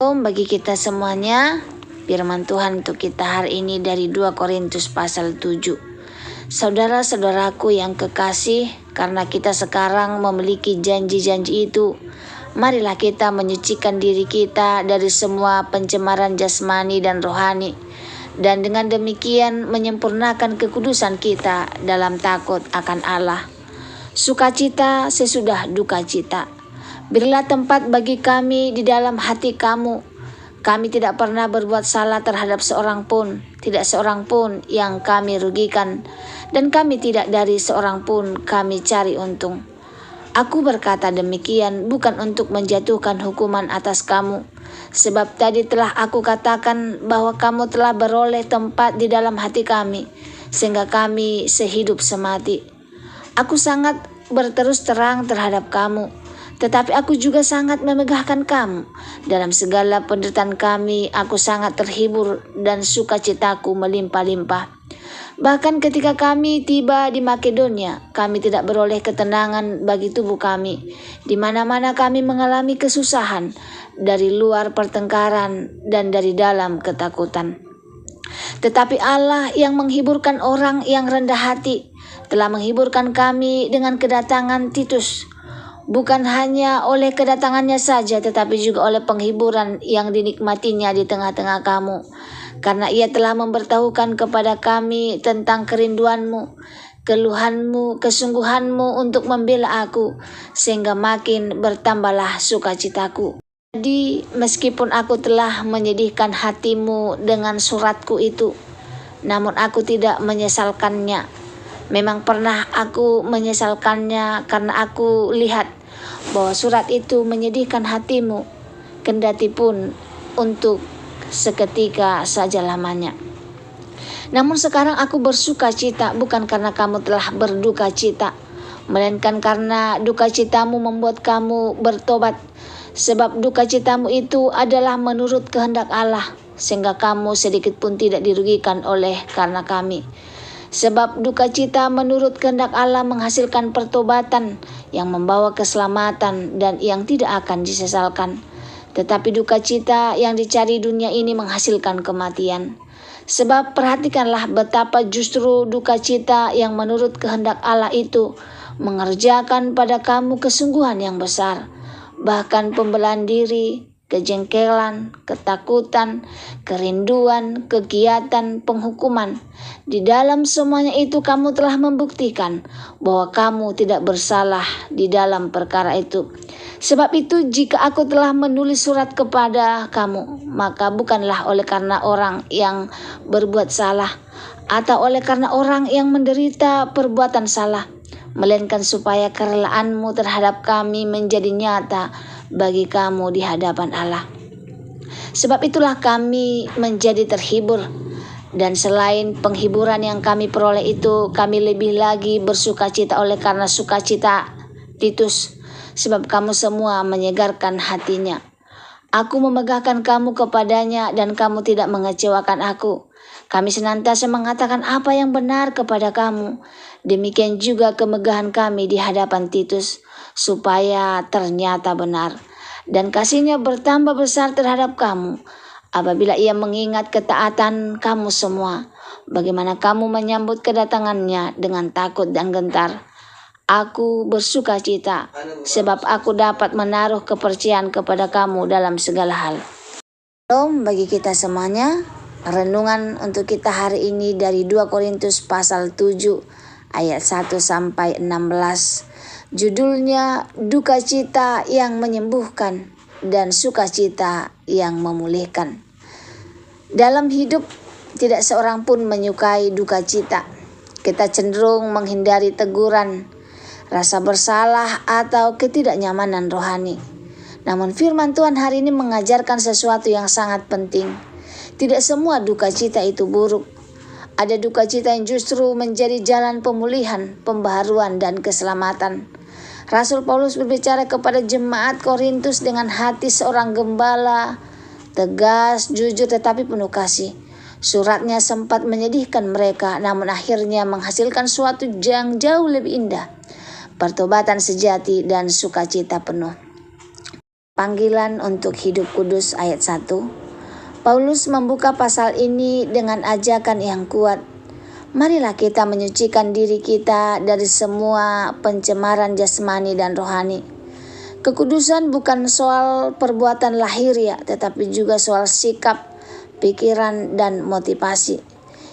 Bagi kita semuanya, firman Tuhan untuk kita hari ini dari 2 Korintus pasal 7. Saudara-saudaraku yang kekasih, karena kita sekarang memiliki janji-janji itu, marilah kita menyucikan diri kita dari semua pencemaran jasmani dan rohani, dan dengan demikian menyempurnakan kekudusan kita dalam takut akan Allah. Sukacita sesudah duka cita. Berilah tempat bagi kami di dalam hati kamu. Kami tidak pernah berbuat salah terhadap seorang pun, tidak seorang pun yang kami rugikan, dan kami tidak dari seorang pun kami cari untung. Aku berkata demikian bukan untuk menjatuhkan hukuman atas kamu, sebab tadi telah aku katakan bahwa kamu telah beroleh tempat di dalam hati kami, sehingga kami sehidup semati. Aku sangat berterus terang terhadap kamu, tetapi aku juga sangat memegahkan kamu. Dalam segala penderitaan kami, aku sangat terhibur dan sukacitaku melimpah-limpah. Bahkan ketika kami tiba di Makedonia, kami tidak beroleh ketenangan bagi tubuh kami. Di mana-mana kami mengalami kesusahan, dari luar pertengkaran dan dari dalam ketakutan. Tetapi Allah yang menghiburkan orang yang rendah hati, telah menghiburkan kami dengan kedatangan Titus. Bukan hanya oleh kedatangannya saja, tetapi juga oleh penghiburan yang dinikmatinya di tengah-tengah kamu. Karena ia telah memberitahukan kepada kami tentang kerinduanmu, keluhanmu, kesungguhanmu untuk membela aku, sehingga makin bertambahlah sukacitaku. Jadi meskipun aku telah menyedihkan hatimu dengan suratku itu, namun aku tidak menyesalkannya. Memang pernah aku menyesalkannya karena aku lihat bahwa surat itu menyedihkan hatimu, kendati pun untuk seketika saja lamanya. Namun sekarang aku bersuka cita bukan karena kamu telah berduka cita, melainkan karena duka citamu membuat kamu bertobat. Sebab duka citamu itu adalah menurut kehendak Allah, sehingga kamu sedikit pun tidak dirugikan oleh karena kami. Sebab duka cita menurut kehendak Allah menghasilkan pertobatan yang membawa keselamatan dan yang tidak akan disesalkan. Tetapi duka cita yang dicari dunia ini menghasilkan kematian. Sebab perhatikanlah betapa justru duka cita yang menurut kehendak Allah itu mengerjakan pada kamu kesungguhan yang besar. Bahkan pembelaan diri, kejengkelan, ketakutan, kerinduan, kegiatan, penghukuman. Di dalam semuanya itu kamu telah membuktikan bahwa kamu tidak bersalah di dalam perkara itu. Sebab itu jika aku telah menulis surat kepada kamu, maka bukanlah oleh karena orang yang berbuat salah atau oleh karena orang yang menderita perbuatan salah, melainkan supaya kerelaanmu terhadap kami menjadi nyata bagi kamu di hadapan Allah. Sebab itulah kami menjadi terhibur, dan selain penghiburan yang kami peroleh itu, kami lebih lagi bersukacita oleh karena sukacita Titus, sebab kamu semua menyegarkan hatinya. Aku memegahkan kamu kepadanya dan kamu tidak mengecewakan aku. Kami senantiasa mengatakan apa yang benar kepada kamu. Demikian juga kemegahan kami di hadapan Titus, supaya ternyata benar. Dan kasihnya bertambah besar terhadap kamu, apabila ia mengingat ketaatan kamu semua, bagaimana kamu menyambut kedatangannya dengan takut dan gentar. Aku bersuka cita, sebab aku dapat menaruh kepercayaan kepada kamu dalam segala hal. Shalom bagi kita semuanya. Renungan untuk kita hari ini dari 2 Korintus pasal 7 ayat 1 sampai 16. Judulnya duka cita yang menyembuhkan dan sukacita yang memulihkan. Dalam hidup tidak seorang pun menyukai duka cita. Kita cenderung menghindari teguran, rasa bersalah atau ketidaknyamanan rohani. Namun firman Tuhan hari ini mengajarkan sesuatu yang sangat penting. Tidak semua duka cita itu buruk. Ada duka cita yang justru menjadi jalan pemulihan, pembaharuan, dan keselamatan. Rasul Paulus berbicara kepada jemaat Korintus dengan hati seorang gembala, tegas, jujur, tetapi penuh kasih. Suratnya sempat menyedihkan mereka, namun akhirnya menghasilkan suatu yang jauh lebih indah, pertobatan sejati dan sukacita penuh. Panggilan untuk hidup kudus ayat 1. Paulus membuka pasal ini dengan ajakan yang kuat. Marilah kita menyucikan diri kita dari semua pencemaran jasmani dan rohani. Kekudusan bukan soal perbuatan lahiriah, tetapi juga soal sikap, pikiran, dan motivasi.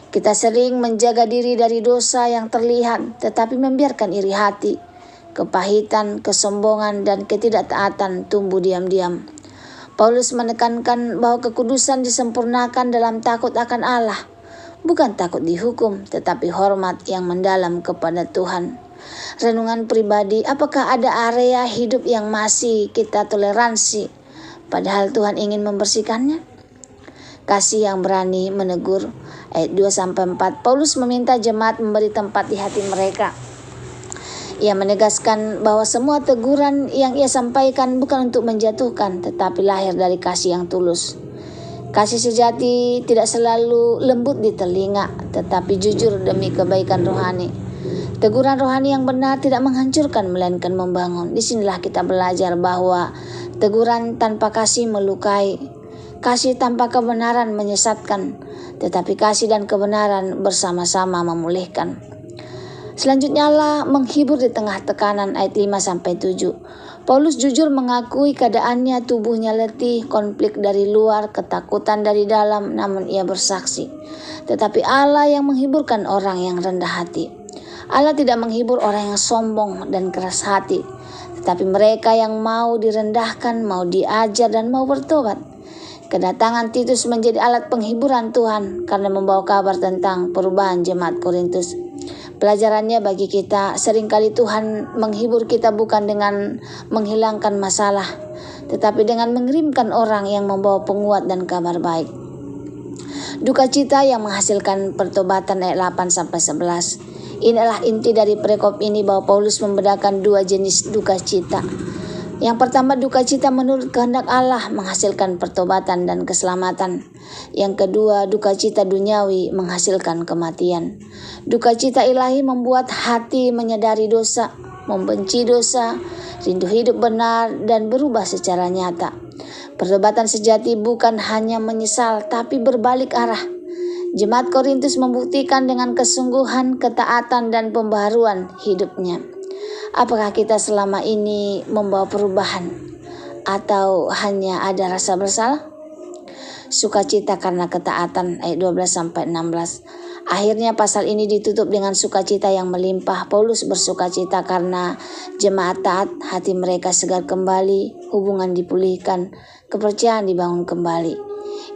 Kita sering menjaga diri dari dosa yang terlihat, tetapi membiarkan iri hati, kepahitan, kesombongan, dan ketidaktaatan tumbuh diam-diam. Paulus menekankan bahwa kekudusan disempurnakan dalam takut akan Allah, bukan takut dihukum, tetapi hormat yang mendalam kepada Tuhan. Renungan pribadi, apakah ada area hidup yang masih kita toleransi, padahal Tuhan ingin membersihkannya? Kasih yang berani menegur, ayat 2-4. Paulus meminta jemaat memberi tempat di hati mereka. Ia menegaskan bahwa semua teguran yang ia sampaikan bukan untuk menjatuhkan, tetapi lahir dari kasih yang tulus. Kasih sejati tidak selalu lembut di telinga, tetapi jujur demi kebaikan rohani. Teguran rohani yang benar tidak menghancurkan, melainkan membangun. Disinilah kita belajar bahwa teguran tanpa kasih melukai, kasih tanpa kebenaran menyesatkan, tetapi kasih dan kebenaran bersama-sama memulihkan. Selanjutnya Allah menghibur di tengah tekanan, ayat 5-7. Paulus jujur mengakui keadaannya, tubuhnya letih, konflik dari luar, ketakutan dari dalam, namun ia bersaksi. Tetapi Allah yang menghiburkan orang yang rendah hati. Allah tidak menghibur orang yang sombong dan keras hati, tetapi mereka yang mau direndahkan, mau diajar, dan mau bertobat. Kedatangan Titus menjadi alat penghiburan Tuhan karena membawa kabar tentang perubahan jemaat Korintus. Pelajarannya bagi kita, seringkali Tuhan menghibur kita bukan dengan menghilangkan masalah, tetapi dengan mengirimkan orang yang membawa penguat dan kabar baik. Duka cita yang menghasilkan pertobatan, ayat 8-11. Inilah inti dari perikop ini, bahwa Paulus membedakan dua jenis duka cita. Yang pertama, duka cita menurut kehendak Allah menghasilkan pertobatan dan keselamatan. Yang kedua, duka cita duniawi menghasilkan kematian. Duka cita ilahi membuat hati menyadari dosa, membenci dosa, rindu hidup benar, dan berubah secara nyata. Pertobatan sejati bukan hanya menyesal, tapi berbalik arah. Jemaat Korintus membuktikan dengan kesungguhan, ketaatan, dan pembaharuan hidupnya. Apakah kita selama ini membawa perubahan atau hanya ada rasa bersalah? Sukacita karena ketaatan, ayat 12-16. Akhirnya pasal ini ditutup dengan sukacita yang melimpah. Paulus bersukacita karena jemaat taat, hati mereka segar kembali, hubungan dipulihkan, kepercayaan dibangun kembali.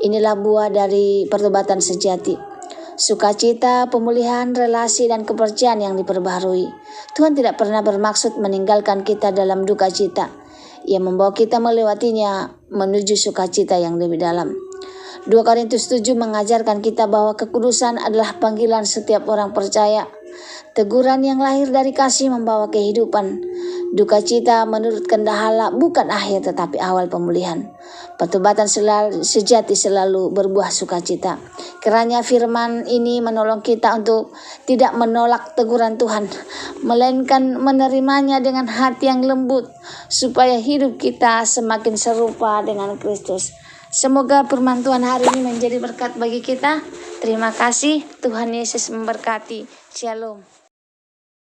Inilah buah dari pertobatan sejati. Sukacita, pemulihan relasi, dan kepercayaan yang diperbaharui. Tuhan tidak pernah bermaksud meninggalkan kita dalam duka cita. Ia membawa kita melewatinya menuju sukacita yang lebih dalam. 2 Korintus 7 mengajarkan kita bahwa kekudusan adalah panggilan setiap orang percaya. Teguran yang lahir dari kasih membawa kehidupan. Duka cita menurut kehendak Allah bukan akhir, tetapi awal pemulihan. Pertobatan sejati selalu berbuah sukacita. Kiranya firman ini menolong kita untuk tidak menolak teguran Tuhan, melainkan menerimanya dengan hati yang lembut, supaya hidup kita semakin serupa dengan Kristus. Semoga firman Tuhan hari ini menjadi berkat bagi kita. Terima kasih, Tuhan Yesus memberkati. Shalom.